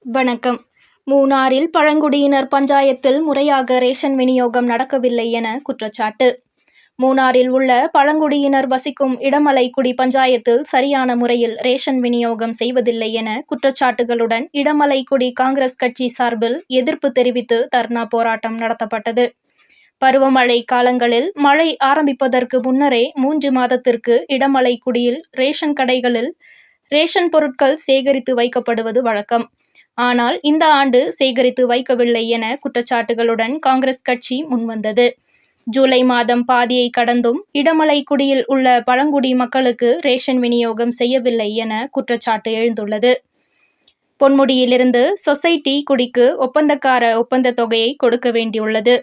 வணக்கம். மூணாறில் பழங்குடியினர் பஞ்சாயத்தில் முறையாக ரேஷன் விநியோகம் நடக்கவில்லை என குற்றச்சாட்டு. மூணாறில் உள்ள பழங்குடியினர் வசிக்கும் இடமலைக்குடி பஞ்சாயத்தில் சரியான முறையில் ரேஷன் விநியோகம் செய்வதில்லை என குற்றச்சாட்டுகளுடன் இடமலைக்குடி காங்கிரஸ் கட்சி சார்பில் எதிர்ப்பு தெரிவித்து தர்ணா போராட்டம் நடத்தப்பட்டது. பருவமழை காலங்களில் மழை ஆரம்பிப்பதற்கு முன்னரே 3 மாதத்திற்கு இடமலைக்குடியில் ரேஷன் கடைகளில் ரேஷன் பொருட்கள் சேகரித்து வைக்கப்படுவது வழக்கம். ஆனால் இந்த ஆண்டு சேகரித்து வைக்கவில்லை என குற்றச்சாட்டுகளுடன் காங்கிரஸ் கட்சி முன்வந்தது. ஜூலை மாதம் பாதியை கடந்தும் இடமலைக்குடியில் உள்ள பழங்குடி மக்களுக்கு ரேஷன் விநியோகம் செய்யவில்லை என குற்றச்சாட்டு எழுந்துள்ளது. பொன்முடியிலிருந்து சொசைட்டி குடிக்கு ஒப்பந்த தொகையை கொடுக்க வேண்டியுள்ளது.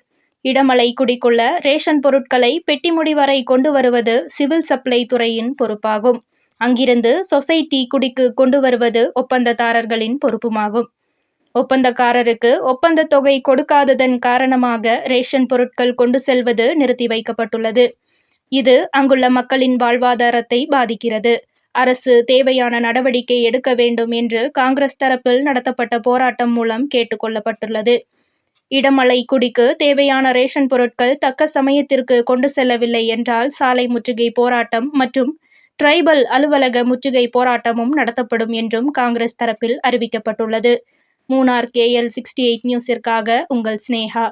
இடமலைக்குடிக்குள்ள ரேஷன் பொருட்களை பெட்டிமுடி வரை கொண்டு வருவது சிவில் சப்ளை துறையின் பொறுப்பாகும். அங்கிருந்து சொசைட்டி குடிக்கு கொண்டு வருவது ஒப்பந்ததாரர்களின் பொறுப்புமாகும். ஒப்பந்தக்காரருக்கு ஒப்பந்த தொகை கொடுக்காததன் காரணமாக ரேஷன் பொருட்கள் கொண்டு செல்வது நிறுத்தி வைக்கப்பட்டுள்ளது. இது அங்குள்ள மக்களின் வாழ்வாதாரத்தை பாதிக்கிறது. அரசு தேவையான நடவடிக்கை எடுக்க வேண்டும் என்று காங்கிரஸ் தரப்பில் நடத்தப்பட்ட போராட்டம் மூலம் கேட்டுக் கொள்ளப்பட்டுள்ளது. இடமலைக்குடிக்கு தேவையான ரேஷன் பொருட்கள் தக்க சமயத்திற்கு கொண்டு செல்லவில்லை என்றால் சாலை முற்றுகை போராட்டம் மற்றும் டிரைபல் அலுவலக முற்றுகை போராட்டமும் நடத்தப்படும் என்றும் காங்கிரஸ் தரப்பில் அறிவிக்கப்பட்டுள்ளது. மூணார் KL68 நியூஸிற்காக உங்கள் ஸ்னேகா.